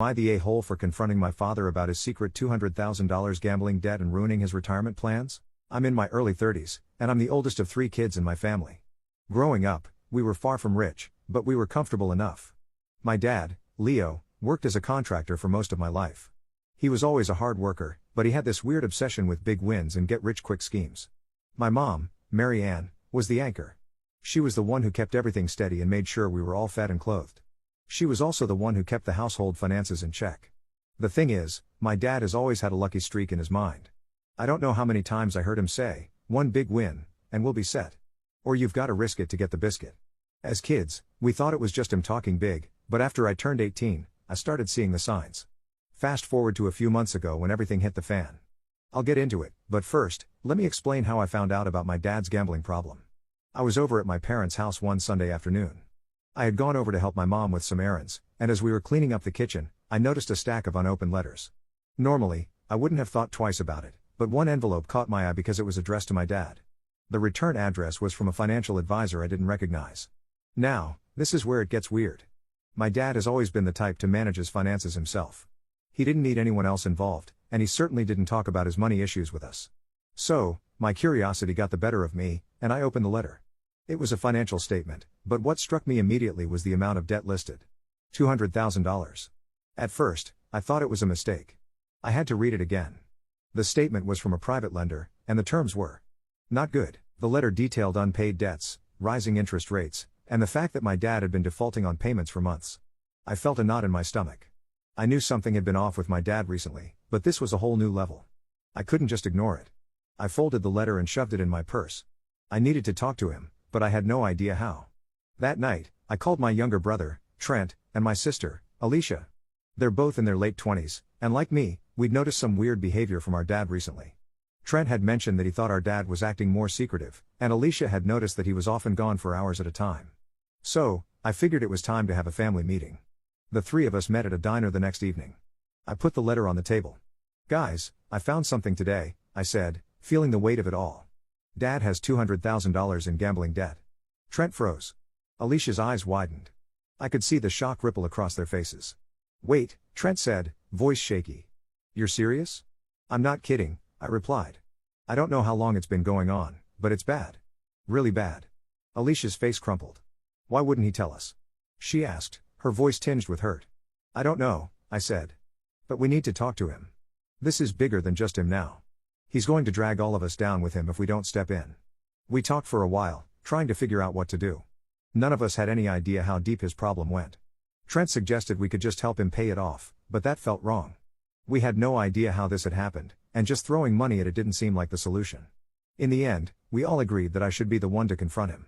I the a-hole for confronting my father about his secret $200,000 gambling debt and ruining his retirement plans? I'm in my early 30s, and I'm the oldest of 3 kids in my family. Growing up, we were far from rich, but we were comfortable enough. My dad, Leo, worked as a contractor for most of my life. He was always a hard worker, but he had this weird obsession with big wins and get-rich-quick schemes. My mom, Mary Ann, was the anchor. She was the one who kept everything steady and made sure we were all fed and clothed. She was also the one who kept the household finances in check. The thing is, my dad has always had a lucky streak in his mind. I don't know how many times I heard him say, "One big win, and we'll be set." Or "You've got to risk it to get the biscuit." As kids, we thought it was just him talking big, but after I turned 18, I started seeing the signs. Fast forward to a few months ago when everything hit the fan. I'll get into it, but first, let me explain how I found out about my dad's gambling problem. I was over at my parents' house one Sunday afternoon. I had gone over to help my mom with some errands, and as we were cleaning up the kitchen, I noticed a stack of unopened letters. Normally, I wouldn't have thought twice about it, but one envelope caught my eye because it was addressed to my dad. The return address was from a financial advisor I didn't recognize. Now, this is where it gets weird. My dad has always been the type to manage his finances himself. He didn't need anyone else involved, and he certainly didn't talk about his money issues with us. So, my curiosity got the better of me, and I opened the letter. It was a financial statement, but what struck me immediately was the amount of debt listed. $200,000. At first, I thought it was a mistake. I had to read it again. The statement was from a private lender, and the terms were not good. The letter detailed unpaid debts, rising interest rates, and the fact that my dad had been defaulting on payments for months. I felt a knot in my stomach. I knew something had been off with my dad recently, but this was a whole new level. I couldn't just ignore it. I folded the letter and shoved it in my purse. I needed to talk to him, but I had no idea how. That night, I called my younger brother, Trent, and my sister, Alicia. They're both in their late 20s, and like me, we'd noticed some weird behavior from our dad recently. Trent had mentioned that he thought our dad was acting more secretive, and Alicia had noticed that he was often gone for hours at a time. So, I figured it was time to have a family meeting. The 3 of us met at a diner the next evening. I put the letter on the table. "Guys, I found something today," I said, feeling the weight of it all. "Dad has $200,000 in gambling debt." Trent froze. Alicia's eyes widened. I could see the shock ripple across their faces. "Wait," Trent said, voice shaky. "You're serious?" "I'm not kidding," I replied. "I don't know how long it's been going on, but it's bad. Really bad." Alicia's face crumpled. "Why wouldn't he tell us?" she asked, her voice tinged with hurt. "I don't know," I said. "But we need to talk to him. This is bigger than just him now. He's going to drag all of us down with him if we don't step in." We talked for a while, trying to figure out what to do. None of us had any idea how deep his problem went. Trent suggested we could just help him pay it off, but that felt wrong. We had no idea how this had happened, and just throwing money at it didn't seem like the solution. In the end, we all agreed that I should be the one to confront him.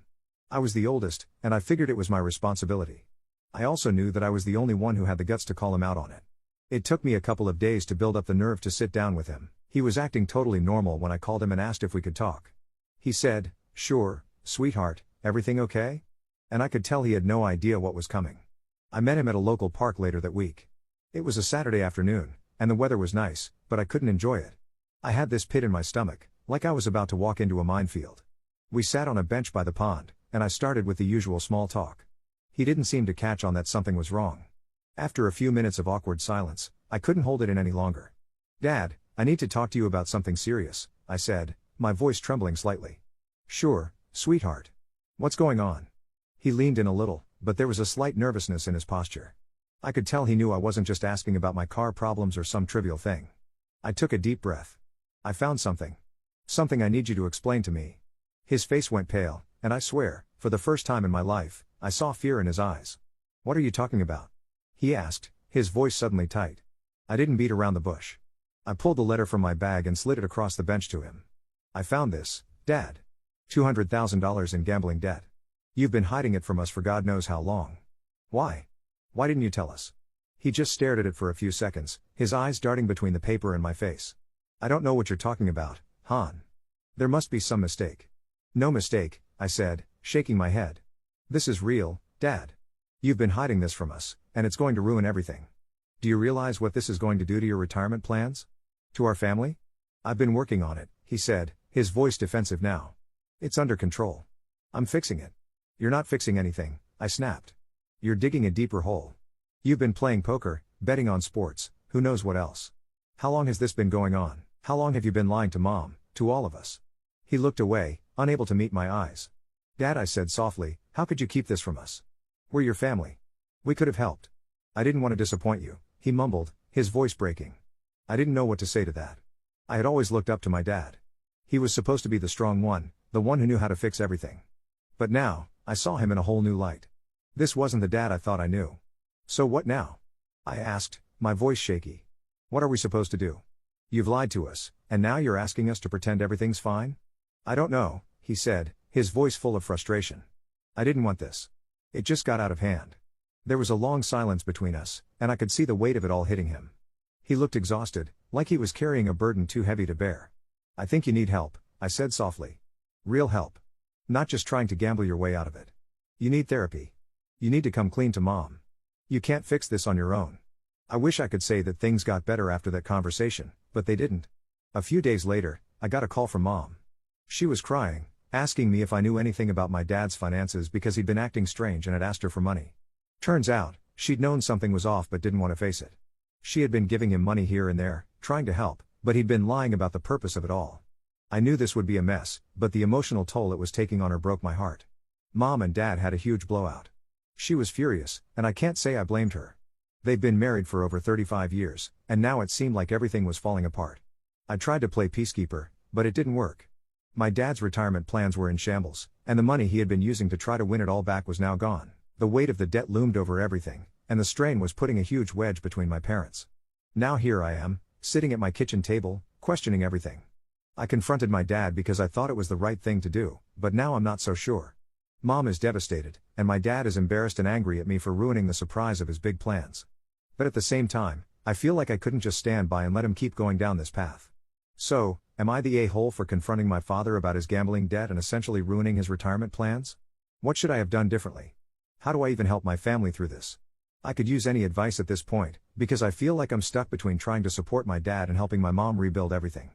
I was the oldest, and I figured it was my responsibility. I also knew that I was the only one who had the guts to call him out on it. It took me a couple of days to build up the nerve to sit down with him. He was acting totally normal when I called him and asked if we could talk. He said, "Sure, sweetheart, everything okay?" And I could tell he had no idea what was coming. I met him at a local park later that week. It was a Saturday afternoon, and the weather was nice, but I couldn't enjoy it. I had this pit in my stomach, like I was about to walk into a minefield. We sat on a bench by the pond, and I started with the usual small talk. He didn't seem to catch on that something was wrong. After a few minutes of awkward silence, I couldn't hold it in any longer. "Dad, I need to talk to you about something serious," I said, my voice trembling slightly. "Sure, sweetheart. What's going on?" He leaned in a little, but there was a slight nervousness in his posture. I could tell he knew I wasn't just asking about my car problems or some trivial thing. I took a deep breath. "I found something. Something I need you to explain to me." His face went pale, and I swear, for the first time in my life, I saw fear in his eyes. "What are you talking about?" he asked, his voice suddenly tight. I didn't beat around the bush. I pulled the letter from my bag and slid it across the bench to him. "I found this, Dad. $200,000 in gambling debt. You've been hiding it from us for God knows how long. Why? Why didn't you tell us?" He just stared at it for a few seconds, his eyes darting between the paper and my face. "I don't know what you're talking about, Han. There must be some mistake." "No mistake," I said, shaking my head. "This is real, Dad. You've been hiding this from us, and it's going to ruin everything. Do you realize what this is going to do to your retirement plans? To our family?" "I've been working on it," he said, his voice defensive now. "It's under control. I'm fixing it." "You're not fixing anything," I snapped. "You're digging a deeper hole. You've been playing poker, betting on sports, who knows what else. How long has this been going on? How long have you been lying to Mom, to all of us? He looked away, unable to meet my eyes. Dad, I said softly, how could you keep this from us? We're your family. We could have helped. I didn't want to disappoint you, he mumbled, his voice breaking. I didn't know what to say to that. I had always looked up to my dad. He was supposed to be the strong one, the one who knew how to fix everything. But now, I saw him in a whole new light. This wasn't the dad I thought I knew. So what now? I asked, my voice shaky. What are we supposed to do? You've lied to us, and now you're asking us to pretend everything's fine? I don't know, he said, his voice full of frustration. I didn't want this. It just got out of hand. There was a long silence between us, and I could see the weight of it all hitting him. He looked exhausted, like he was carrying a burden too heavy to bear. I think you need help, I said softly. Real help. Not just trying to gamble your way out of it. You need therapy. You need to come clean to Mom. You can't fix this on your own. I wish I could say that things got better after that conversation, but they didn't. A few days later, I got a call from Mom. She was crying, asking me if I knew anything about my dad's finances because he'd been acting strange and had asked her for money. Turns out, she'd known something was off but didn't want to face it. She had been giving him money here and there, trying to help, but he'd been lying about the purpose of it all. I knew this would be a mess, but the emotional toll it was taking on her broke my heart. Mom and Dad had a huge blowout. She was furious, and I can't say I blamed her. They'd been married for over 35 years, and now it seemed like everything was falling apart. I tried to play peacekeeper, but it didn't work. My dad's retirement plans were in shambles, and the money he had been using to try to win it all back was now gone. The weight of the debt loomed over everything, and the strain was putting a huge wedge between my parents. Now here I am, sitting at my kitchen table, questioning everything. I confronted my dad because I thought it was the right thing to do, but now I'm not so sure. Mom is devastated, and my dad is embarrassed and angry at me for ruining the surprise of his big plans. But at the same time, I feel like I couldn't just stand by and let him keep going down this path. So, am I the a-hole for confronting my father about his gambling debt and essentially ruining his retirement plans? What should I have done differently? How do I even help my family through this? I could use any advice at this point, because I feel like I'm stuck between trying to support my dad and helping my mom rebuild everything.